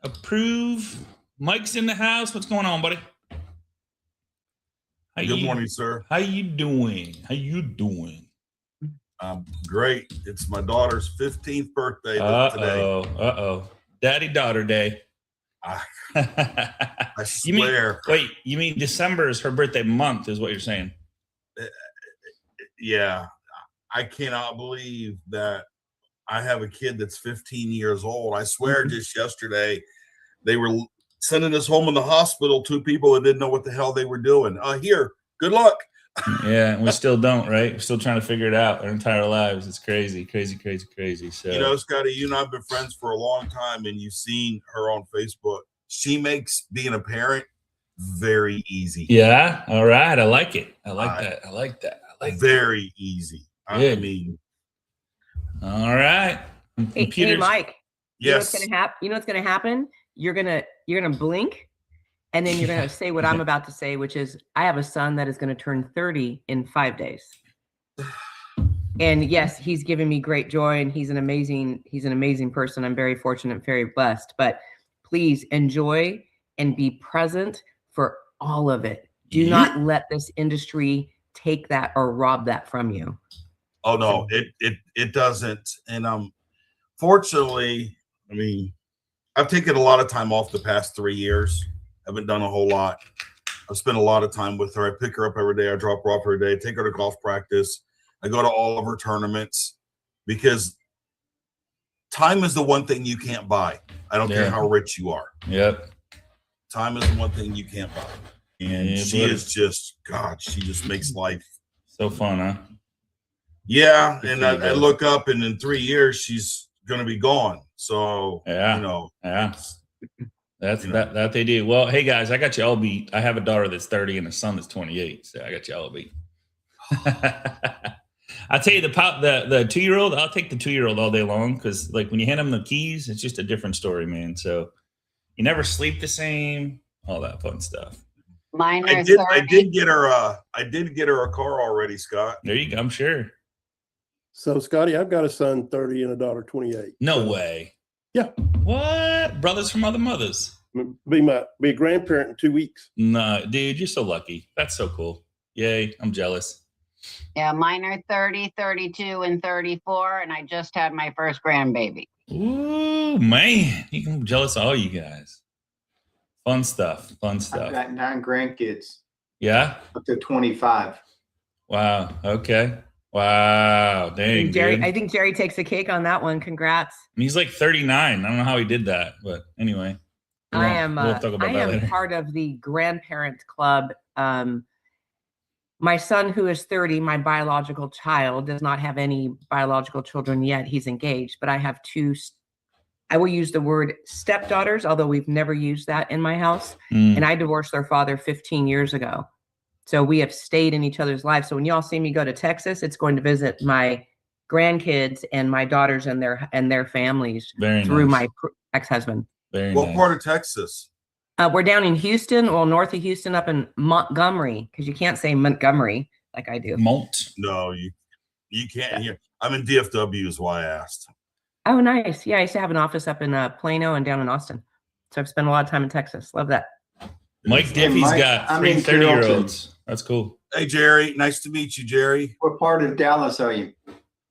Approve. Mike's in the house. What's going on, buddy? Good morning, sir. How you doing? Great. It's my daughter's 15th birthday today. Daddy-daughter day. I swear. You mean December is her birthday month is what you're saying? Yeah. I cannot believe that I have a kid that's 15 years old. I swear just yesterday they were sending us home in the hospital, 2 people that didn't know what the hell they were doing. Here, good luck. Yeah, and we still don't, right? We're still trying to figure it out our entire lives. It's crazy. So, Scotty, you and I have been friends for a long time, and you've seen her on Facebook. She makes being a parent very easy. Yeah, all right. I like it. I like that. Very easy. Good. I mean, all right. Hey, Mike. Yes. You know what's gonna happen? You're gonna blink, and then you're gonna say what I'm about to say, which is, I have a son that is gonna turn 30 in 5 days. And yes, he's given me great joy, and he's an amazing person. I'm very fortunate, very blessed. But please enjoy and be present for all of it. Do not let this industry take that or rob that from you. Oh no, it doesn't. And fortunately, I mean, I've taken a lot of time off the past 3 years. Haven't done a whole lot. I've spent a lot of time with her. I pick her up every day. I drop her off every day. Take her to golf practice. I go to all of her tournaments, because time is the one thing you can't buy. I don't care how rich you are. Yep. Time is the one thing you can't buy. And she is just, God, she just makes life so fun, huh? Yeah. And I look up, and in 3 years, she's going to be gone. So, that's that they do. Well, hey guys, I got you all beat. I have a daughter that's 30 and a son that's 28. So I got you all beat. I'll tell you the 2-year-old, I'll take the 2-year-old all day long, because like when you hand them the keys, it's just a different story, man. So you never sleep the same, all that fun stuff. I did get her a car already, Scott. There you go, I'm sure. So Scotty, I've got a son 30 and a daughter 28. No way. Yeah. What? Brothers from other mothers. Be a grandparent in 2 weeks. No, dude, you're so lucky. That's so cool. Yay, I'm jealous. Yeah, mine are 30, 32, and 34, and I just had my first grandbaby. Ooh, man. I'm jealous of all you guys. Fun stuff. I've got 9 grandkids. Yeah? Up to 25. Wow. Okay. Wow. Dang, Jerry, I think Jerry takes the cake on that one. Congrats. And he's like 39. I don't know how he did that, but anyway. We'll talk about that later. Part of the grandparent club. My son, who is 30, my biological child, does not have any biological children yet. He's engaged, but I have 2, I will use the word stepdaughters, although we've never used that in my house. And I divorced their father 15 years ago. So we have stayed in each other's lives. So when y'all see me go to Texas, it's going to visit my grandkids and my daughters and their families through my ex-husband. What part of Texas? We're down in Houston, north of Houston, up in Montgomery, because you can't say Montgomery like I do. No, you can't hear. I'm in DFW is why I asked. Oh, nice. Yeah, I used to have an office up in Plano and down in Austin. So I've spent a lot of time in Texas. Love that. Mike Diffie's got 3 30-year-olds. That's cool. Hey, Jerry. Nice to meet you, Jerry. What part of Dallas are you?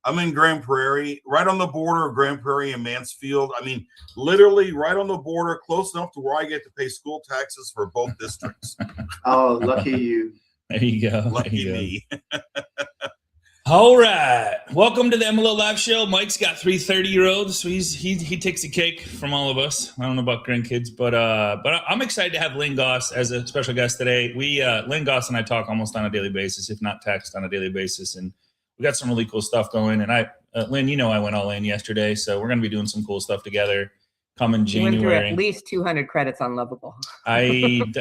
I'm in Grand Prairie, right on the border of Grand Prairie and Mansfield. I mean, literally right on the border, close enough to where I get to pay school taxes for both districts. Oh, lucky you. There you go. Lucky me. All right. Welcome to the MLO Live Show. Mike's got 3 30-year-olds, so he takes a cake from all of us. I don't know about grandkids, but I'm excited to have Lynn Goss as a special guest today. Lynn Goss and I talk almost on a daily basis, if not text on a daily basis, and we got some really cool stuff going. And Lynn, I went all in yesterday, so we're going to be doing some cool stuff together. Coming January. You went through at least 200 credits on Lovable. I've maxed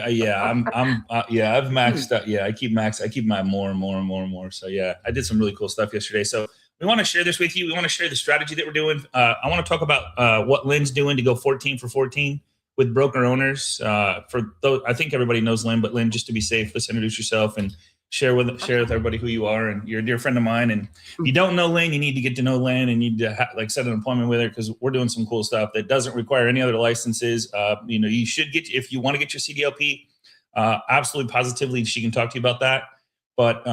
out. Yeah, I keep my more and more and more and more. So yeah, I did some really cool stuff yesterday. So we want to share this with you. We want to share the strategy that we're doing. I want to talk about what Lynn's doing to go 14 for 14 with broker owners. I think everybody knows Lynn, but Lynn, just to be safe, let's introduce yourself and share with everybody who you are, and you're a dear friend of mine. And if you don't know Lynn, you need to get to know Lynn, and you need to like set an appointment with her, because we're doing some cool stuff that doesn't require any other licenses. You should get, if you want to get your CDLP, absolutely positively she can talk to you about that. But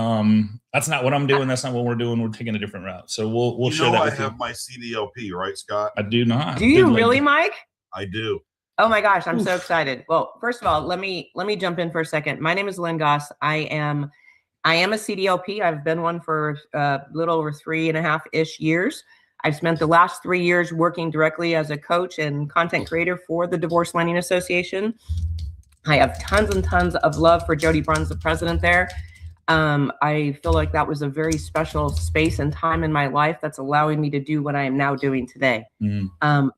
that's not what I'm doing. That's not what we're doing. We're taking a different route. So we'll share that with you. I have my CDLP, right, Scott? I do not. Do you really, Mike? I do. Oh my gosh, I'm so excited. Well, first of all, let me jump in for a second. My name is Lynn Goss. I am a CDLP. I've been one for a little over 3.5-ish years. I've spent the last 3 years working directly as a coach and content creator for the Divorce Lending Association. I have tons and tons of love for Jody Bruns, the president there. I feel like that was a very special space and time in my life that's allowing me to do what I am now doing today.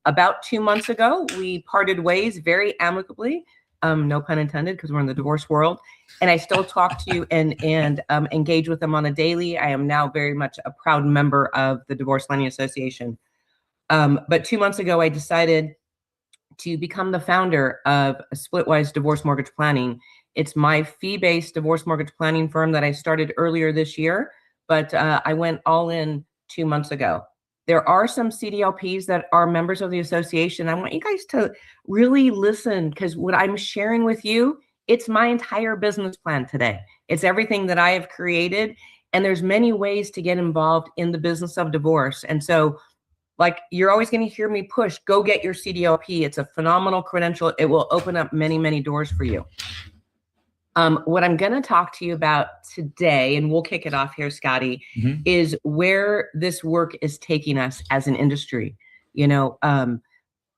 About 2 months ago, we parted ways very amicably, no pun intended, because we're in the divorce world. And I still talk to and engage with them on a daily. I am now very much a proud member of the Divorce Lending Association. But 2 months ago, I decided to become the founder of Splitwise Divorce Mortgage Planning. It's my fee-based divorce mortgage planning firm that I started earlier this year, but I went all in 2 months ago. There are some CDLPs that are members of the association. I want you guys to really listen, because what I'm sharing with you, it's my entire business plan today. It's everything that I have created, and there's many ways to get involved in the business of divorce. And so, like, you're always going to hear me push, go get your CDLP. It's a phenomenal credential. It will open up many, many doors for you. What I'm going to talk to you about today, and we'll kick it off here, Scotty, is where this work is taking us as an industry.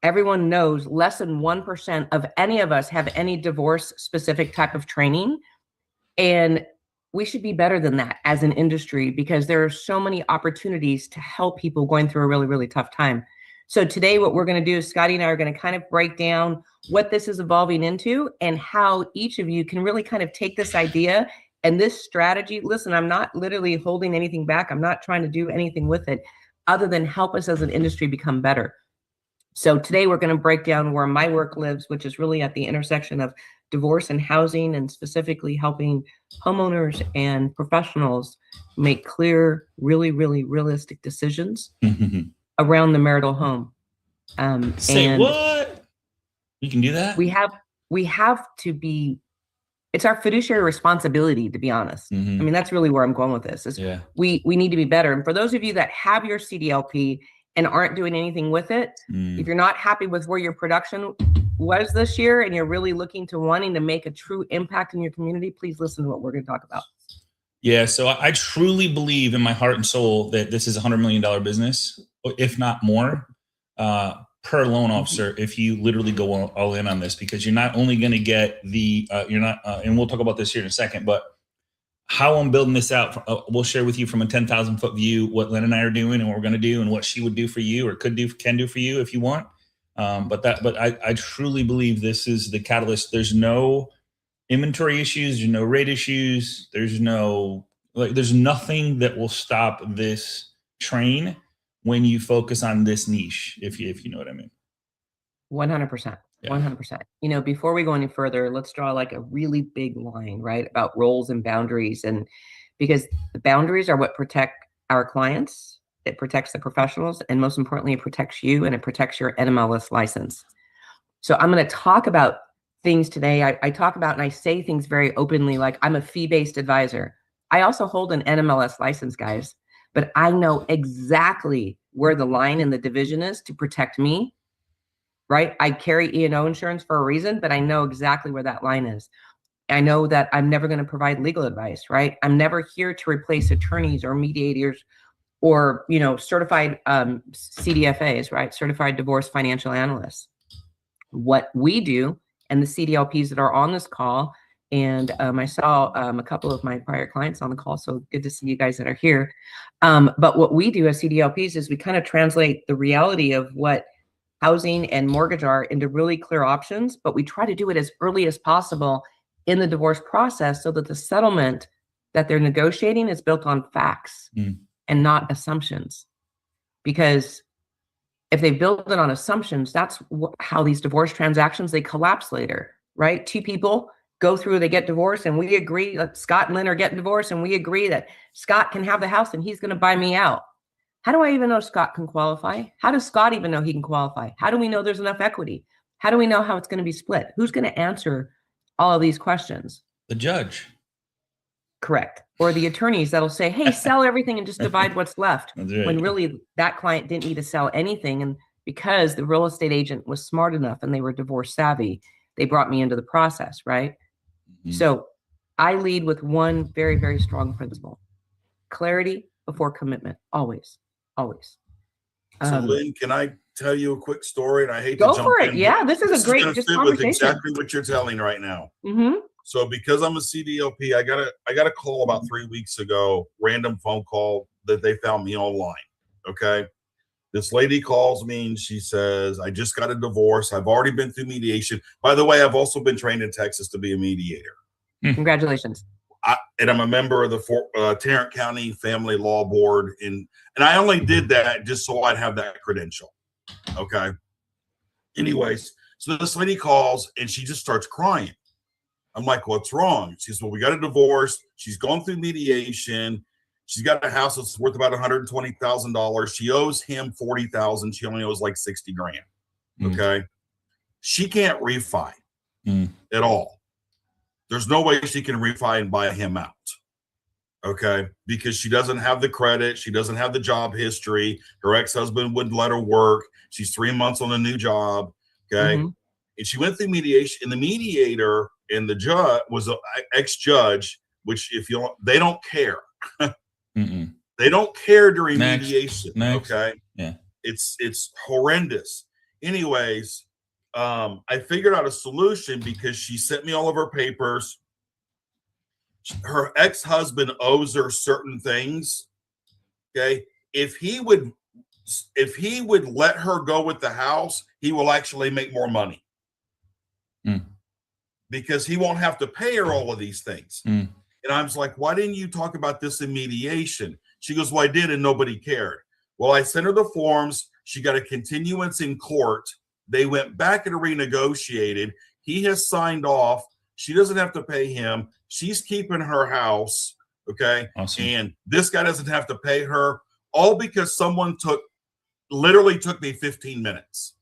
Everyone knows less than 1% of any of us have any divorce specific type of training. And we should be better than that as an industry, because there are so many opportunities to help people going through a really, really tough time. So today, what we're going to do is Scotty and I are going to kind of break down what this is evolving into and how each of you can really kind of take this idea and this strategy. Listen, I'm not literally holding anything back. I'm not trying to do anything with it other than help us as an industry become better. So today we're going to break down where my work lives, which is really at the intersection of divorce and housing, and specifically helping homeowners and professionals make clear, really, really realistic decisions around the marital home. Say what? You can do that? We have to be, it's our fiduciary responsibility, to be honest. I mean, that's really where I'm going with this. We need to be better. And for those of you that have your CDLP and aren't doing anything with it, if you're not happy with where your production was this year and you're really looking to wanting to make a true impact in your community, please listen to what we're going to talk about. Yeah, so I truly believe in my heart and soul that this is a $100 million business, if not more, per loan officer, if you literally go all in on this, because you're not only going to get the, and we'll talk about this here in a second, but how I'm building this out, we'll share with you from a 10,000 foot view what Lynn and I are doing and what we're going to do and what she would do for you or can do for you if you want. But I truly believe this is the catalyst. There's no inventory issues, there's no rate issues, there's nothing that will stop this train when you focus on this niche, if you know what I mean. 100%. 100%. Before we go any further, let's draw like a really big line, right, about roles and boundaries. And because the boundaries are what protect our clients, it protects the professionals, and most importantly, it protects you and it protects your NMLS license. So I'm going to talk about things today. I talk about and I say things very openly, like I'm a fee-based advisor. I also hold an NMLS license, guys, but I know exactly where the line in the division is to protect me, right? I carry E&O insurance for a reason, but I know exactly where that line is. I know that I'm never going to provide legal advice, right? I'm never here to replace attorneys or mediators or, certified CDFAs, right? Certified Divorce Financial Analysts. What we do, and the CDLPs that are on this call, and I saw a couple of my prior clients on the call, so good to see you guys that are here. But what we do as CDLPs is we kind of translate the reality of what housing and mortgage are into really clear options, but we try to do it as early as possible in the divorce process so that the settlement that they're negotiating is built on facts and not assumptions. Because if they build it on assumptions, that's how these divorce transactions, they collapse later, right? Two people go through, they get divorced, and we agree, like Scott and Lynn are getting divorced, and we agree that Scott can have the house and he's going to buy me out. How do I even know Scott can qualify? How does Scott even know he can qualify? How do we know there's enough equity? How do we know how it's going to be split? Who's going to answer all of these questions? The judge. Correct. Or the attorneys that'll say, hey, sell everything and just divide what's left. That's right. When really that client didn't need to sell anything. And because the real estate agent was smart enough and they were divorce savvy, they brought me into the process, right? Mhm. So I lead with one very, very strong principle: clarity before commitment. Always, always. So Lynn, can I tell you a quick story? And I hate Go to jump for it. in, Yeah, but this is a great gonna just fit with conversation. exactly what you're telling right now. Mm-hmm. So because I'm a CDLP, I got a call about 3 weeks ago, random phone call that they found me online. Okay. This lady calls me and she says, I just got a divorce. I've already been through mediation. By the way, I've also been trained in Texas to be a mediator. Congratulations. And I'm a member of the Tarrant County Family Law Board. And I only did that just so I'd have that credential. Okay. Anyways, so this lady calls and she just starts crying. I'm like, what's wrong? She says, well, we got a divorce. She's gone through mediation. She's got a house that's worth about $120,000. She owes him $40,000. She only owes like $60,000. Okay. She can't refi at all. There's no way she can refi and buy him out. Okay. Because she doesn't have the credit. She doesn't have the job history. Her ex-husband wouldn't let her work. She's 3 months on a new job. Okay. Mm-hmm. And she went through mediation, and the mediator and the judge was an ex-judge, which they don't care. They don't care during mediation. Okay. Yeah. It's horrendous. Anyways, I figured out a solution because she sent me all of her papers. Her ex-husband owes her certain things. Okay. If he would let her go with the house, he will actually make more money. Because he won't have to pay her all of these things. And I was like, why didn't you talk about this in mediation? She goes, well, I did and nobody cared. Well, I sent her the forms. She got a continuance in court. They went back and renegotiated. He has signed off. She doesn't have to pay him. She's keeping her house. Okay. Awesome. And this guy doesn't have to pay her, all because someone literally took me 15 minutes.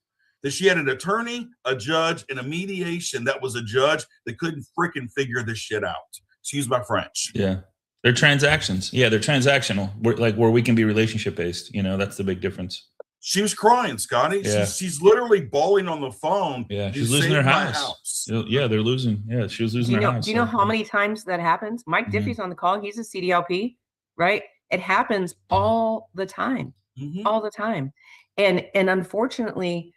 That she had an attorney, a judge, and a mediation that was a judge that couldn't freaking figure this shit out. Excuse my French. Yeah. They're transactions. Yeah, they're transactional. Where we can be relationship based. You know, that's the big difference. She was crying, Scotty. Yeah. She's literally bawling on the phone. Yeah, she's losing her house. Yeah, they're losing. Yeah, she was losing her house. Do you know how many times that happens? Mike Diffie's on the call. He's a CDLP, right? It happens all the time. All the time. And unfortunately,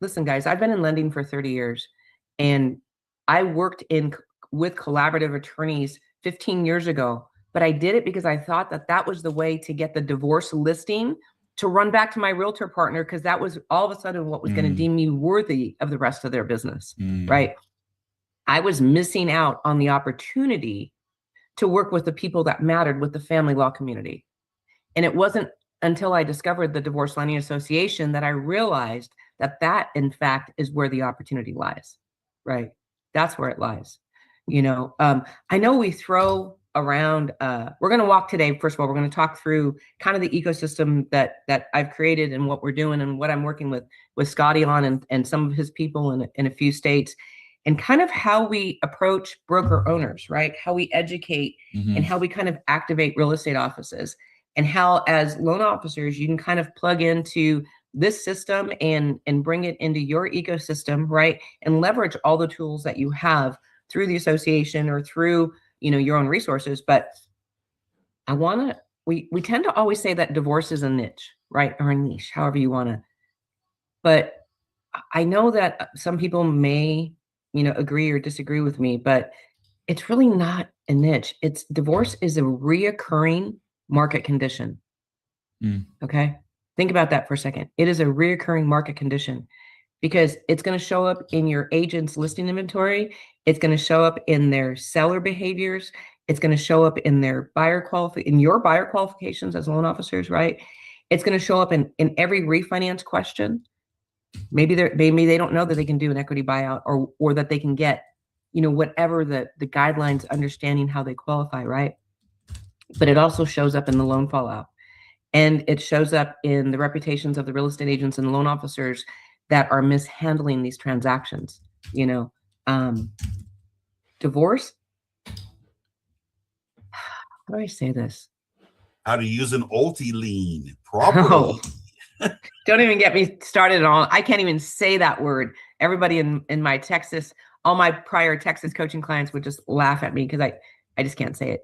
listen, guys, I've been in lending for 30 years, and I worked with collaborative attorneys 15 years ago, but I did it because I thought that was the way to get the divorce listing to run back to my realtor partner, because that was all of a sudden what was going to deem me worthy of the rest of their business, right? I was missing out on the opportunity to work with the people that mattered with the family law community. And it wasn't until I discovered the Divorce Lending Association that I realized that in fact is where the opportunity lies, right? That's where it lies. I know we throw around, we're going to walk today. First of all, we're going to talk through kind of the ecosystem that I've created and what we're doing and what I'm working with Scotty on and some of his people in a few states, and kind of how we approach broker owners, right? How we educate and how we kind of activate real estate offices, and how as loan officers, you can kind of plug into this system and bring it into your ecosystem, right? And leverage all the tools that you have through the association or through, your own resources. But we tend to always say that divorce is a niche, right? Or a niche, however you want to. But I know that some people may, agree or disagree with me, but it's really not a niche. Divorce is a reoccurring market condition. Okay. Think about that for a second. It is a reoccurring market condition because it's going to show up in your agent's listing inventory. It's going to show up in their seller behaviors. It's going to show up in their your buyer qualifications as loan officers, right? It's going to show up in every refinance question. Maybe they don't know that they can do an equity buyout or that they can get whatever the guidelines, understanding how they qualify, right? But it also shows up in the loan fallout. And it shows up in the reputations of the real estate agents and loan officers that are mishandling these transactions. Divorce. How do I say this? How to use an ulti-lien properly. Don't even get me started on. I can't even say that word. Everybody in my Texas, all my prior Texas coaching clients would just laugh at me because I just can't say it.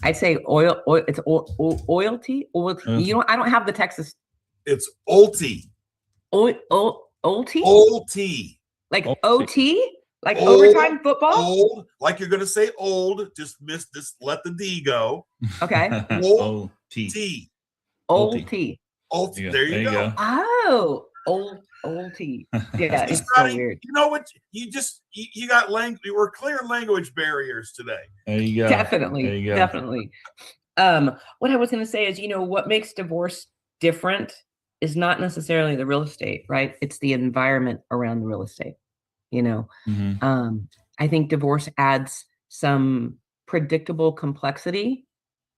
I'd say oil. It's oilty. I don't have the Texas. It's ulti. Ulti. Ulti. Like OT. Like overtime football. Old. Like you're gonna say old. Just miss this. Let the D go. Okay. Ulti. Ulti. Ulti. There you go. Oh, ulti. Yeah, it's so weird. You know what? You got language. We're clearing language barriers today. There you go. Definitely. There you go. Definitely. What I was going to say is, what makes divorce different is not necessarily the real estate, right? It's the environment around the real estate. I think divorce adds some predictable complexity.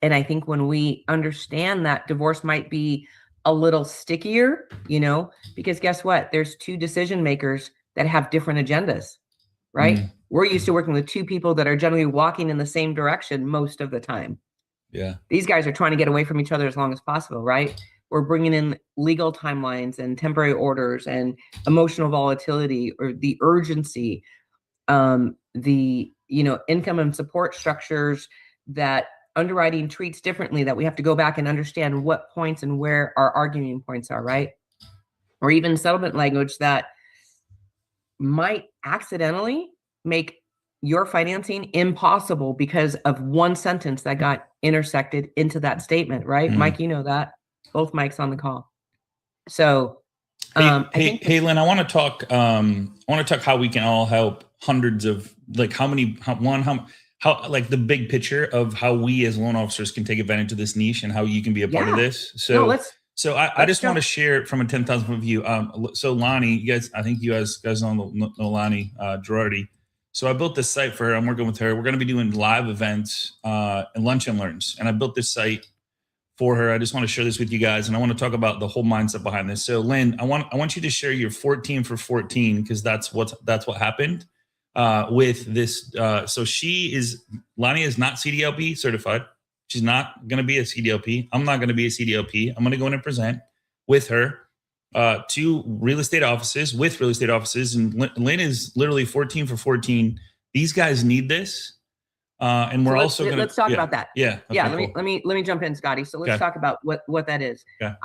And I think when we understand that divorce might be a little stickier, because guess what? There's two decision makers that have different agendas, right? We're used to working with two people that are generally walking in the same direction most of the time. Yeah. These guys are trying to get away from each other as long as possible, right? We're bringing in legal timelines and temporary orders and emotional volatility or the urgency, the income and support structures that underwriting treats differently, that we have to go back and understand what points and where our arguing points are, right? Or even settlement language that might accidentally make your financing impossible because of one sentence that got intersected into that statement, right? Mike, you know that. Both Mikes on the call. So, hey, Lynn, I want to talk. How we can all help hundreds of how like the big picture of how we as loan officers can take advantage of this niche and how you can be a part of this. So, I just want to share it from a 10,000 foot view. So Lonnie, you guys, I think you guys know Lonnie Girardi. So I built this site for her. I'm working with her. We're going to be doing live events and lunch and learns. And I built this site for her. I just want to share this with you guys, and I want to talk about the whole mindset behind this. So, Lynn, I want you to share your 14 for 14 because that's what happened with this. So Lonnie is not CDLP certified. She's not going to be a CDLP. I'm not going to be a CDLP. I'm going to go in and present with her to real estate offices, and Lynn is literally 14 for 14. These guys need this. And we're also going to let's talk about that. Yeah. Okay, yeah. cool. Let me jump in, Scotty. So let's talk about what that is. Okay.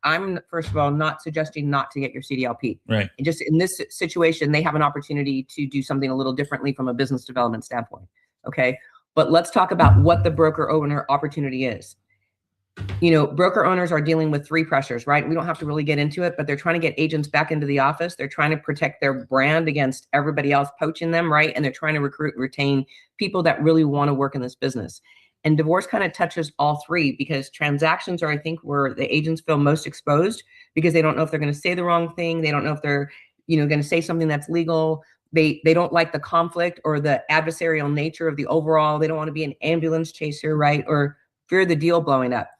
I'm first of all, not suggesting not to get your CDLP. Right. And just in this situation, they have an opportunity to do something a little differently from a business development standpoint. Okay. But let's talk about what the broker owner opportunity is. Broker owners are dealing with three pressures, right? We don't have to really get into it, but they're trying to get agents back into the office. They're trying to protect their brand against everybody else poaching them, right? And they're trying to retain people that really want to work in this business. And divorce kind of touches all three because transactions are, I think, where the agents feel most exposed because they don't know if they're going to say the wrong thing. They don't know if they're, going to say something that's legal. They don't like the conflict or the adversarial nature of the overall. They don't want to be an ambulance chaser, right? Or fear the deal blowing up.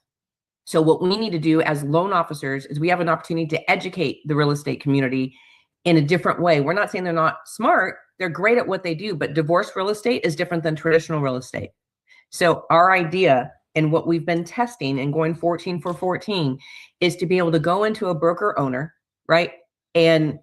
So what we need to do as loan officers is we have an opportunity to educate the real estate community in a different way. We're not saying they're not smart. They're great at what they do, but divorce real estate is different than traditional real estate. So our idea and what we've been testing and going 14 for 14 is to be able to go into a broker owner, right? And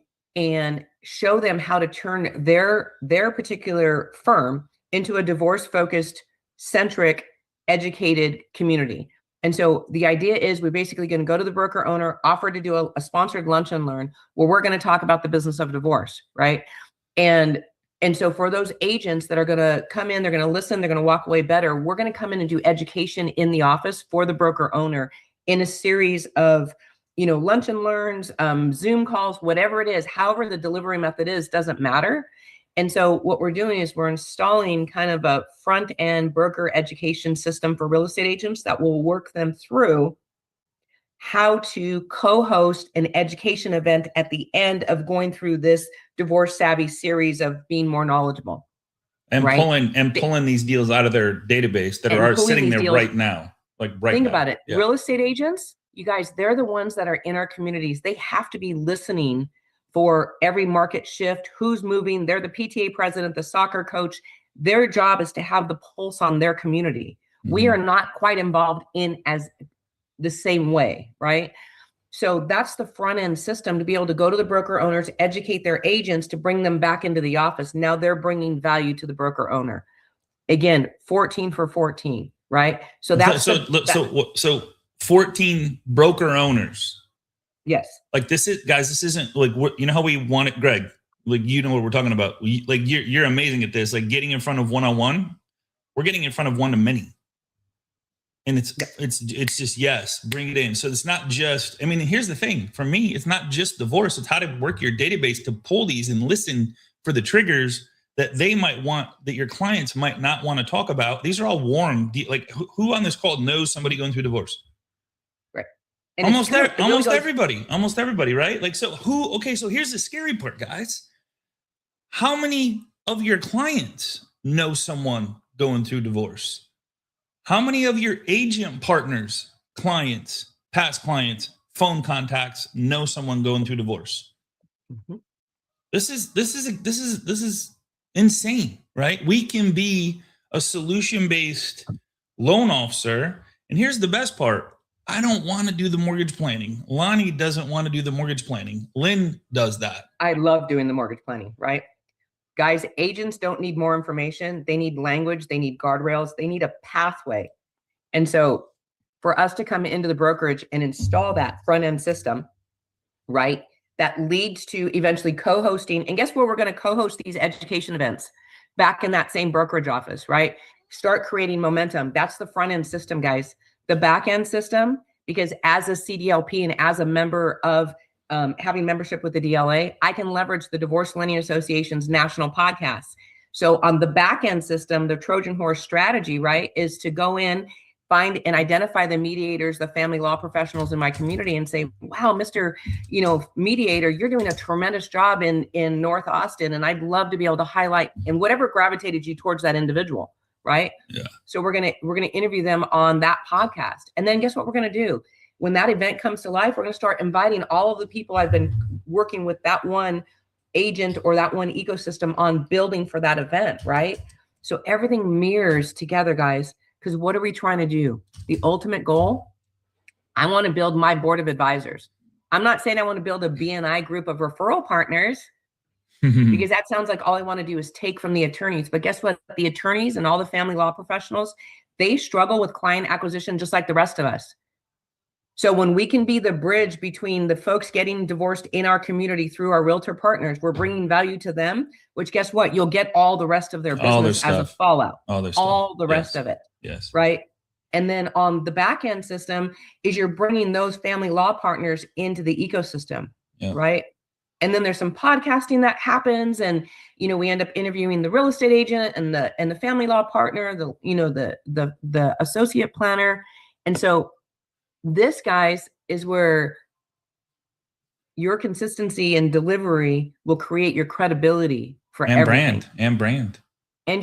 show them how to turn their particular firm into a divorce focused, centric, educated community. And so the idea is we're basically going to go to the broker owner, offer to do a sponsored lunch and learn where we're going to talk about the business of divorce, right? And so for those agents that are going to come in, they're going to listen, they're going to walk away better. We're going to come in and do education in the office for the broker owner in a series of, lunch and learns, Zoom calls, whatever it is, however the delivery method is, doesn't matter. And so what we're doing is we're installing kind of a front end broker education system for real estate agents that will work them through how to co-host an education event at the end of going through this divorce savvy series of being more knowledgeable. and right? pulling these deals out of their database that And are pulling sitting these there deals- right now. Like right Think now. about it. Yeah. Real estate agents, you guys, they're the ones that are in our communities. They have to be listening for every market shift, who's moving. They're the PTA president, the soccer coach. Their job is to have the pulse on their community. We are not quite involved in as the same way, right? So that's the front end system to be able to go to the broker owners, educate their agents to bring them back into the office. Now they're bringing value to the broker owner. Again, 14 for 14, right? So that's so 14 broker owners. yes. Like this isn't like you know how we want it, Greg. Like you know what we're talking about. Like you're amazing at this. Like getting in front of one-on-one. We're getting in front of one-to-many. And it's just yes, bring it in. So it's not just, I mean, here's the thing for me, it's not just divorce. It's how to work your database to pull these and listen for the triggers that they might want, that your clients might not want to talk about. These are all warm. Like who on this call knows somebody going through divorce? Right. And Almost everybody, everybody, right? Like, so so here's the scary part, guys. How many of your clients know someone going through divorce? How many of your agent partners, clients, past clients, phone contacts know someone going through divorce? Mm-hmm. This is insane, right? We can be a solution-based loan officer. And here's the best part. I don't want to do the mortgage planning. Lonnie doesn't want to do the mortgage planning. Lynn does that. I love doing the mortgage planning, right? Guys, agents don't need more information. They need language. They need guardrails. They need a pathway. And so for us to come into the brokerage and install that front end system, right, that leads to eventually co-hosting. And guess where we're going to co-host these education events? Back in that same brokerage office, right? Start creating momentum. That's the front end system, guys. The back end system, because as a CDLP and as a member of having membership with the DLA, I can leverage the Divorce Lending Association's national podcasts. So on the back end system, the Trojan horse strategy, right, is to go in, find and identify the mediators, the family law professionals in my community and say, wow, Mr. Mediator, you're doing a tremendous job in North Austin. And I'd love to be able to highlight and whatever gravitated you towards that individual, right? Yeah. So we're going to interview them on that podcast. And then guess what we're going to do? When that event comes to life, we're going to start inviting all of the people I've been working with that one agent or that one ecosystem on building for that event, right? So everything mirrors together, guys, because what are we trying to do? The ultimate goal, I want to build my board of advisors. I'm not saying I want to build a BNI group of referral partners because that sounds like all I want to do is take from the attorneys. But guess what? The attorneys and all the family law professionals, they struggle with client acquisition just like the rest of us. So when we can be the bridge between the folks getting divorced in our community through our realtor partners, we're bringing value to them, which guess what? You'll get all the rest of their business as a fallout, all the rest of it. Yes. Right. And then on the back end system is you're bringing those family law partners into the ecosystem. Yeah. Right. And then there's some podcasting that happens and, we end up interviewing the real estate agent and the family law partner, the associate planner. And so this, guys, is where your consistency and delivery will create your credibility for everything. And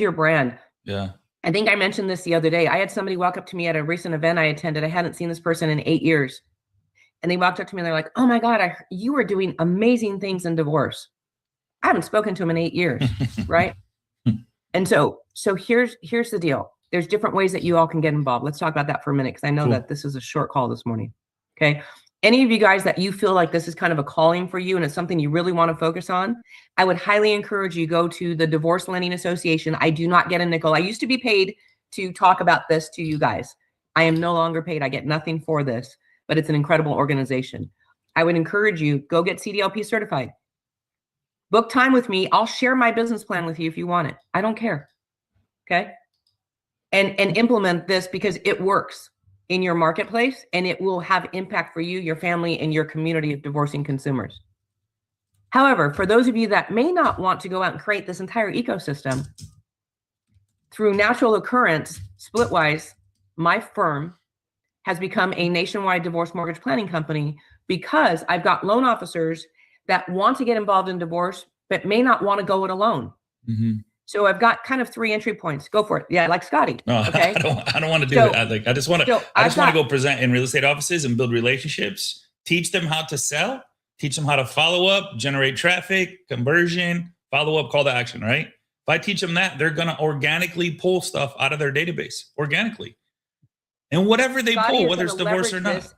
your brand. Yeah. I think I mentioned this the other day. I had somebody walk up to me at a recent event I attended. I hadn't seen this person in 8 years. And they walked up to me and they're like, oh my God, you were doing amazing things in divorce. I haven't spoken to him in 8 years. Right. And so here's the deal. There's different ways that you all can get involved. Let's talk about that for a minute because I know that this is a short call this morning. Okay. Any of you guys that you feel like this is kind of a calling for you and it's something you really want to focus on, I would highly encourage you go to the Divorce Lending Association. I do not get a nickel. I used to be paid to talk about this to you guys. I am no longer paid. I get nothing for this, but it's an incredible organization. I would encourage you, go get CDLP certified. Book time with me. I'll share my business plan with you if you want it. I don't care. Okay. And implement this because it works in your marketplace and it will have impact for you, your family, and your community of divorcing consumers. However, for those of you that may not want to go out and create this entire ecosystem, through natural occurrence, Splitwise, my firm has become a nationwide divorce mortgage planning company because I've got loan officers that want to get involved in divorce, but may not want to go it alone. Mm-hmm. So I've got kind of 3 entry points. Go for it. Yeah, like Scotty. No, Okay. I don't want to do So- it. I just want so to I've got- go present in real estate offices and build relationships, teach them how to sell, teach them how to follow up, generate traffic, conversion, follow up, call to action, right? If I teach them that, they're going to organically pull stuff out of their database organically. And whatever they Scotty pull, is whether it's gonna divorce or leverage not. this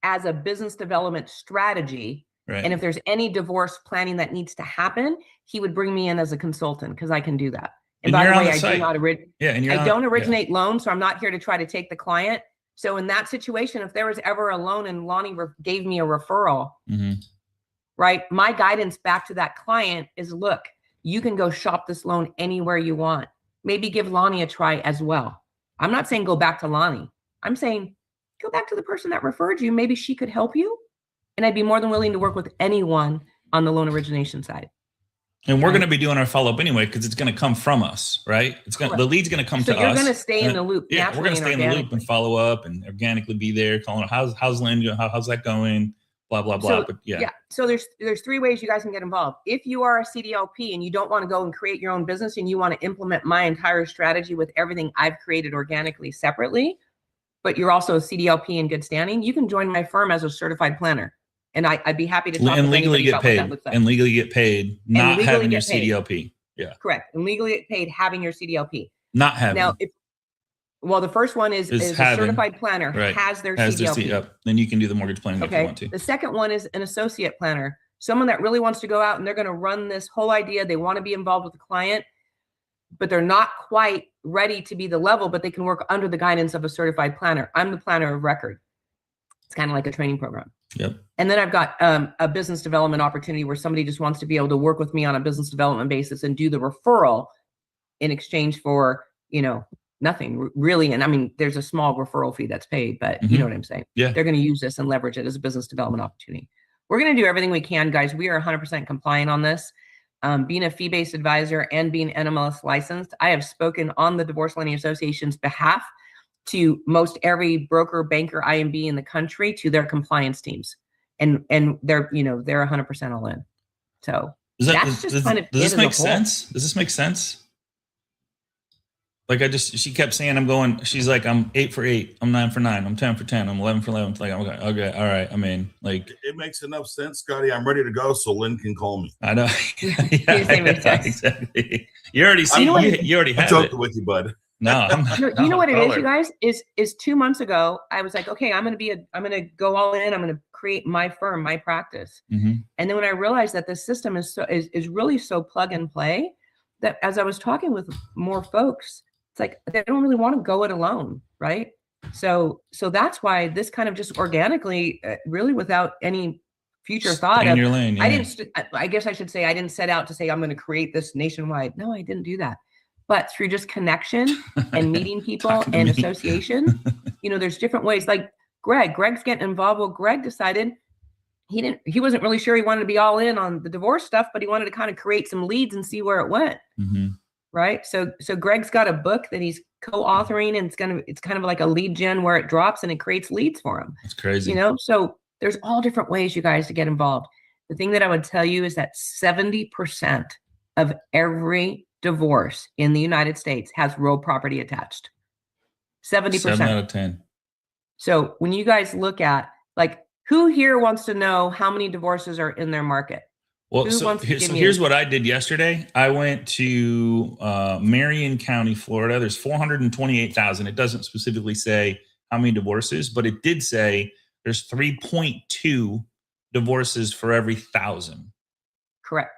as a business development strategy. Right. And if there's any divorce planning that needs to happen, he would bring me in as a consultant because I can do that. And And by you're the on way, the I site. do not I don't originate loans, so I'm not here to try to take the client. So in that situation, if there was ever a loan and Lonnie gave me a referral, right? My guidance back to that client is, look, you can go shop this loan anywhere you want. Maybe give Lonnie a try as well. I'm not saying go back to Lonnie. I'm saying go back to the person that referred you. Maybe she could help you. And I'd be more than willing to work with anyone on the loan origination side. And we're going to be doing our follow up anyway because it's going to come from us, right? The lead's going to come to us. So you're going to stay in the loop. Yeah, we're going to stay in the loop and follow up and organically be there, calling how's Lynn, how's that going, blah blah blah. So, but yeah, so there's 3 ways you guys can get involved. If you are a CDLP and you don't want to go and create your own business and you want to implement my entire strategy with everything I've created organically separately, but you're also a CDLP in good standing, you can join my firm as a certified planner. And I'd be happy to talk and with legally anybody get about paid what that looks like. and legally get paid, not legally having your get paid. CDLP. Yeah, Correct. And legally get paid having your CDLP. not having. Now, the first one is a having, certified planner right, has their CDLP. Yep. Then you can do the mortgage planning if you want to. The second one is an associate planner, someone that really wants to go out and they're going to run this whole idea. They want to be involved with the client, but they're not quite ready to be the level, but they can work under the guidance of a certified planner. I'm the planner of record. It's kind of like a training program. Yep. And then I've got a business development opportunity where somebody just wants to be able to work with me on a business development basis and do the referral in exchange for, nothing really. And I mean, there's a small referral fee that's paid, but you know what I'm saying? Yeah. They're going to use this and leverage it as a business development opportunity. We're going to do everything we can, guys. We are 100% compliant on this. Being a fee-based advisor and being NMLS licensed, I have spoken on the Divorce Lending Association's behalf to most every broker, banker, IMB in the country, to their compliance teams. And they're 100% all in. So does this make sense? Does this make sense? Like she kept saying, she's like, I'm 8 for 8. I'm 9 for 9. I'm 10 for 10. I'm 11 for 11. Like, okay. All right. I mean, like, It makes enough sense, Scotty. I'm ready to go, so Lynn can call me. I know. Exactly. You already see. You already I'm have joking it. with you, bud. No, you know what it is, you guys, is 2 months ago, I was like, okay, I'm going to go all in. I'm going to create my firm, my practice. And then when I realized that this system is really so plug and play, that as I was talking with more folks, it's like, they don't really want to go it alone. Right. So that's why this kind of just organically, really without any future thought in of, your lane, yeah. I guess I should say, I didn't set out to say, I'm going to create this nationwide. No, I didn't do that. But through just connection and meeting people and association, there's different ways. Like Greg's getting involved. Well, Greg decided he wasn't really sure he wanted to be all in on the divorce stuff, but he wanted to kind of create some leads and see where it went. Right. So Greg's got a book that he's co-authoring, and it's kind of like a lead gen where it drops and it creates leads for him. That's crazy. So there's all different ways, you guys, to get involved. The thing that I would tell you is that 70% of every divorce in the United States has real property attached. 70%. 7 out of 10. So when you guys look at, like, who here wants to know how many divorces are in their market? Well, here's what I did yesterday. I went to Marion County, Florida. There's 428,000. It doesn't specifically say how many divorces, but it did say there's 3.2 divorces for every 1,000. Correct.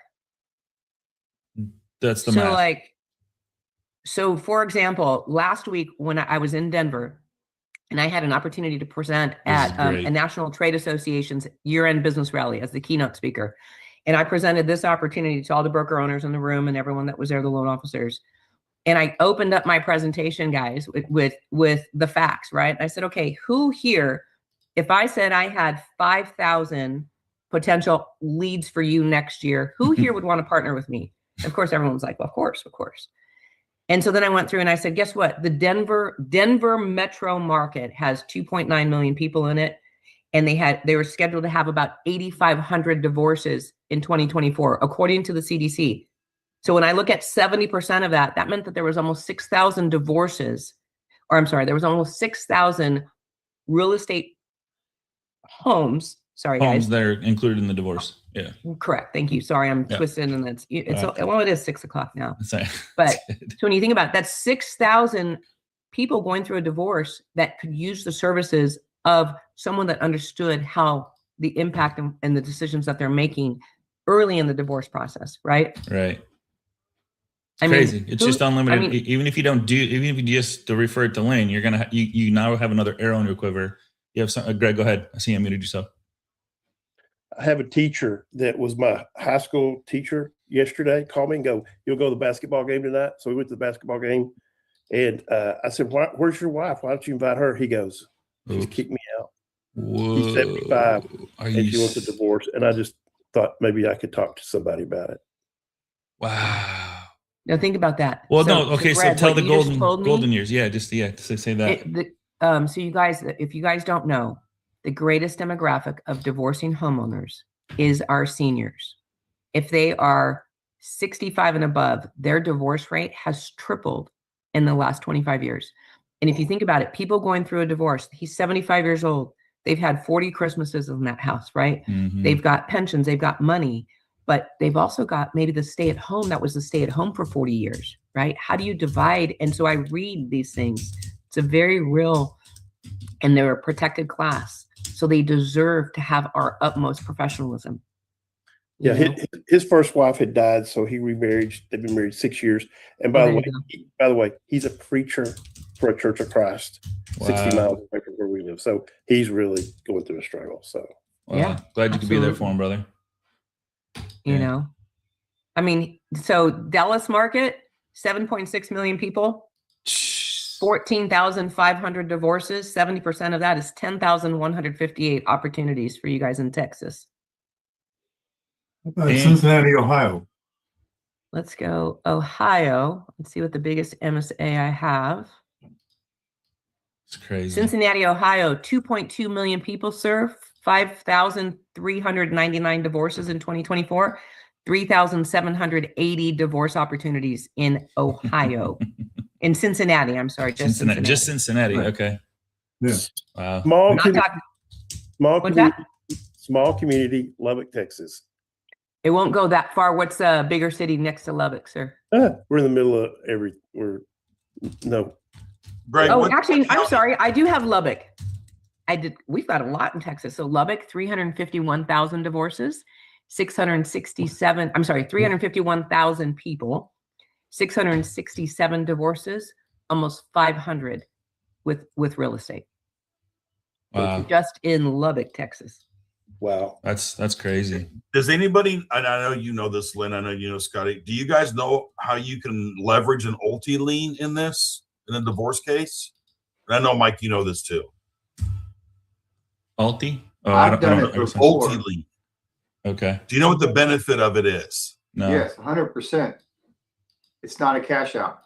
That's the math. So for example, last week when I was in Denver and I had an opportunity to present at a National Trade Association's year-end business rally as the keynote speaker. And I presented this opportunity to all the broker owners in the room and everyone that was there, the loan officers. And I opened up my presentation, guys, with the facts, right? I said, okay, who here, if I said I had 5,000 potential leads for you next year, who here would want to partner with me? Of course, everyone was like, well, of course. And so then I went through and I said, guess what? The Denver metro market has 2.9 million people in it. And they were scheduled to have about 8,500 divorces in 2024, according to the CDC. So when I look at 70% of that, that meant that there was almost 6,000 divorces, or I'm sorry, there was almost 6,000 real estate homes. Sorry, Homes guys. that are included in the divorce. Yeah. Correct. Thank you. Sorry, I'm Yeah. twisted, and it's Okay. well, it is 6:00 now. Sorry. But so when you think about it, that's 6,000 people going through a divorce that could use the services of someone that understood how the impact and the decisions that they're making early in the divorce process, right? Right. I Crazy. mean, It's just unlimited. I mean, Even if you just to refer it to Lynn, you're gonna you now have another arrow in your quiver. You have some. Greg, go ahead. I see you muted yourself. I have a teacher that was my high school teacher yesterday. Call me and go, "You'll go to the basketball game tonight." So we went to the basketball game, and I said, "Where's your wife? Why don't you invite her?" He goes, "She's Oops. kicked me out." Whoa. He's 75, Are and you she wants a divorce. And I just thought maybe I could talk to somebody about it. Wow. now think about that. Well, no. Okay. So Greg, tell what the you just told me, golden years. Yeah. Just say that. So you guys, if you guys don't know, the greatest demographic of divorcing homeowners is our seniors. If they are 65 and above, their divorce rate has tripled in the last 25 years. And if you think about it, people going through a divorce, he's 75 years old. They've had 40 Christmases in that house, right? Mhm. They've got pensions, they've got money, but they've also got maybe the stay at home that was the stay at home for 40 years, right? How do you divide? And so I read these things. It's a very real, and they're a protected class. So they deserve to have our utmost professionalism. Yeah, You know? his first wife had died, so he remarried. They've been married 6 years. And Oh, by there the way, he's a preacher for a Church of Christ, 60 Wow. miles away from where we live. So he's really going through a struggle. So Wow. Yeah, Glad you could be there absolutely. for him, brother. You Yeah. know, I mean, so Dallas market, 7.6 million people, 14,500 divorces. 70% of that is 10,158 opportunities for you guys in Texas. And- Cincinnati, Ohio. Let's go Ohio. Let's see what the biggest MSA I have. It's crazy. Cincinnati, Ohio, 2.2 million people served, 5,399 divorces in 2024, 3,780 divorce opportunities in Ohio. In Cincinnati, I'm sorry, just Cincinnati. Just Cincinnati. Right. Okay. Yeah. Wow. small, Not community, talking, small community, Lubbock, Texas. it won't go that far. What's a bigger city next to Lubbock, sir? We're in the middle of Greg, Oh, what actually, I'm county- sorry. I do have Lubbock. We've got a lot in Texas. So Lubbock, 351,000 divorces, 351,000 people, 667 divorces, almost 500 with real estate. Wow. Just in Lubbock, Texas. wow. That's crazy. Does anybody, and I know you know this, Lynn, I know you know Scotty, do you guys know how you can leverage an ulti lien in this, in a divorce case? And I know, Mike, you know this too. Alti? Oh, I've done it I guess- before. Ulti lien. Okay. Do you know what the benefit of it is? No. Yes, 100%. It's not a cash out.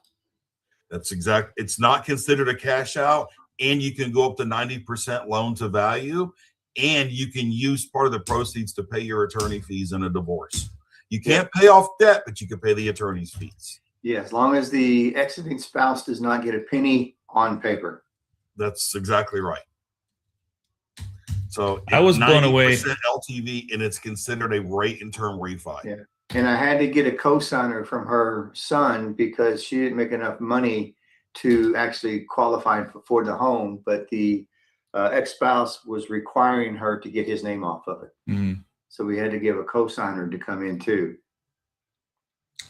That's exact. It's not considered a cash out, and you can go up to 90% loan to value, and you can use part of the proceeds to pay your attorney fees in a divorce. You can't pay off debt, but you can pay the attorney's fees. Yeah, as long as the exiting spouse does not get a penny on paper. That's exactly right. So I was blown away. 90% LTV, and it's considered a rate and term refi. Yeah. And I had to get a co-signer from her son because she didn't make enough money to actually qualify for the home, but the ex-spouse was requiring her to get his name off of it. Mhm. So we had to give a co-signer to come in too.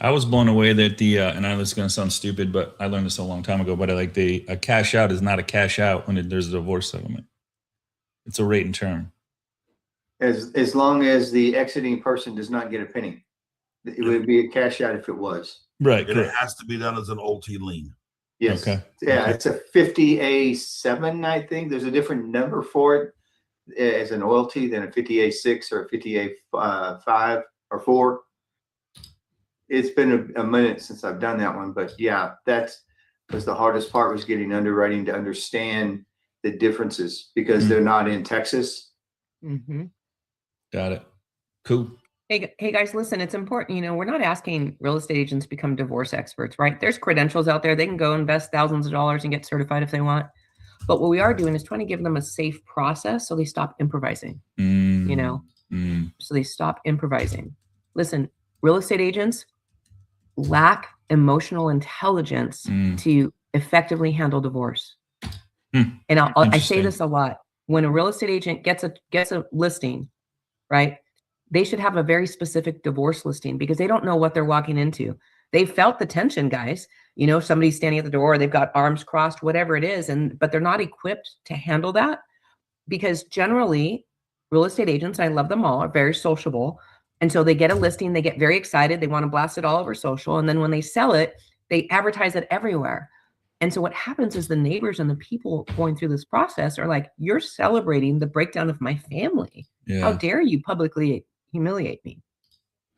I was blown away that and I know this is going to sound stupid, but I learned this a long time ago, but a cash out is not a cash out when there's a divorce settlement. It's a rate and term. As long as the exiting person does not get a penny. It would be a cash out if it was. Right. And it has to be done as an ulti lien. Yes. Okay. Yeah, Okay. it's a 50A7, I think. There's a different number for it as an loyalty than a 50A6 or a 50A5 or 4. It's been a minute since I've done that one, but yeah, that was the hardest part, was getting underwriting to understand the differences because they're not in Texas. Mm-hmm. Got it. Cool. Hey guys, listen, it's important. We're not asking real estate agents to become divorce experts, right? There's credentials out there. They can go invest thousands of dollars and get certified if they want. But what we are doing is trying to give them a safe process so they stop improvising, so they stop improvising. Listen, real estate agents lack emotional intelligence to effectively handle divorce. And I say this a lot. When a real estate agent gets a listing, right? They should have a very specific divorce listing because they don't know what they're walking into. They felt the tension, guys. Somebody's standing at the door, they've got arms crossed, whatever it is, but they're not equipped to handle that because generally real estate agents, I love them all, are very sociable. And so they get a listing, they get very excited, they want to blast it all over social. And then when they sell it, they advertise it everywhere. And so what happens is the neighbors and the people going through this process are like, you're celebrating the breakdown of my family. Yeah. How dare you publicly humiliate me?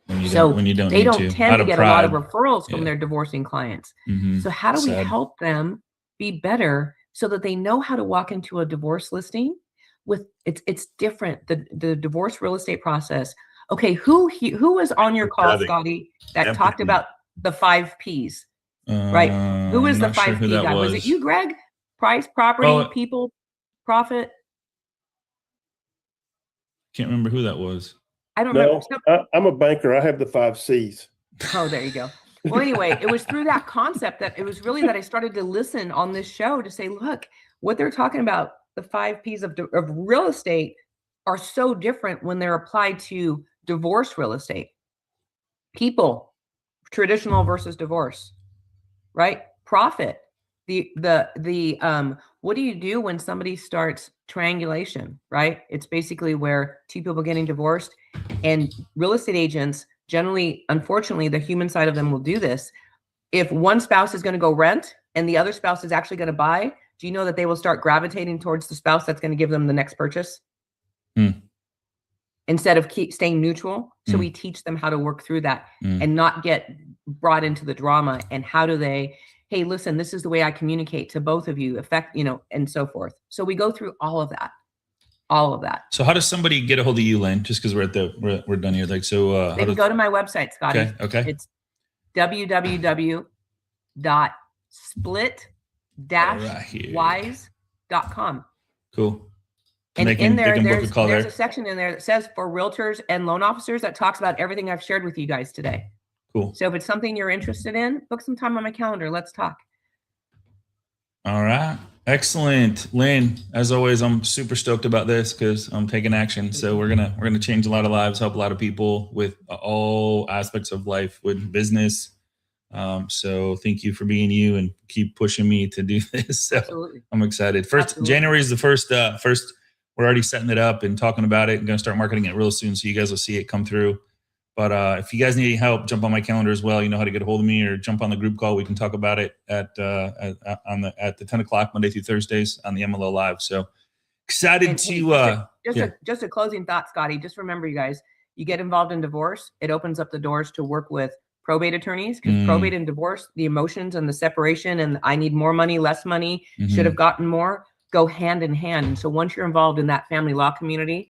When you don't tend to get a lot of referrals from their divorcing clients. So how do we help them be better so that they know how to walk into a divorce listing with it's different. The divorce real estate process. Okay, who was on your call, Scotty, that talked about the 5 Ps? Right? Who was the 5 P guy? Was it you, Greg? Price, property, people, profit? Can't remember who that was. I don't remember. I'm a banker. I have the 5 Cs. Oh, there you go. Well, anyway, it was through that concept that it was really that I started to listen on this show to say, look, what they're talking about, the 5 Ps of real estate are so different when they're applied to divorce real estate. People, traditional versus divorce, right? Profit. What do you do when somebody starts triangulation, right? It's basically where 2 people getting divorced, and real estate agents generally, unfortunately, the human side of them will do this. If one spouse is going to go rent and the other spouse is actually going to buy, do you know that they will start gravitating towards the spouse that's going to give them the next purchase? Instead of staying neutral. So we teach them how to work through that and not get brought into the drama. And how do they, hey, listen, this is the way I communicate to both of you, and so forth. So we go through all of that. So how does somebody get a hold of you, Lynn? Just because we're done here. They can go to my website, Scotty. Okay. It's www.split-wise.com. Cool. And in there, there's a section in there that says for realtors and loan officers that talks about everything I've shared with you guys today. Cool. So if it's something you're interested in, book some time on my calendar. Let's talk. All right. Excellent. Lynn, as always, I'm super stoked about this because I'm taking action. So we're gonna change a lot of lives, help a lot of people with all aspects of life, with business. So thank you for being you and keep pushing me to do this. So absolutely. I'm excited. January is the first. We're already setting it up and talking about it and going to start marketing it real soon. So you guys will see it come through. But if you guys need any help, jump on my calendar as well. You know how to get a hold of me, or jump on the group call. We can talk about it at the 10 o'clock Monday through Thursdays on the MLO Live. So excited just a closing thought, Scotty. Just remember, you guys, you get involved in divorce, it opens up the doors to work with probate attorneys, because probate and divorce, the emotions and the separation and I need more money, less money, should have gotten more, go hand in hand. And so once you're involved in that family law community,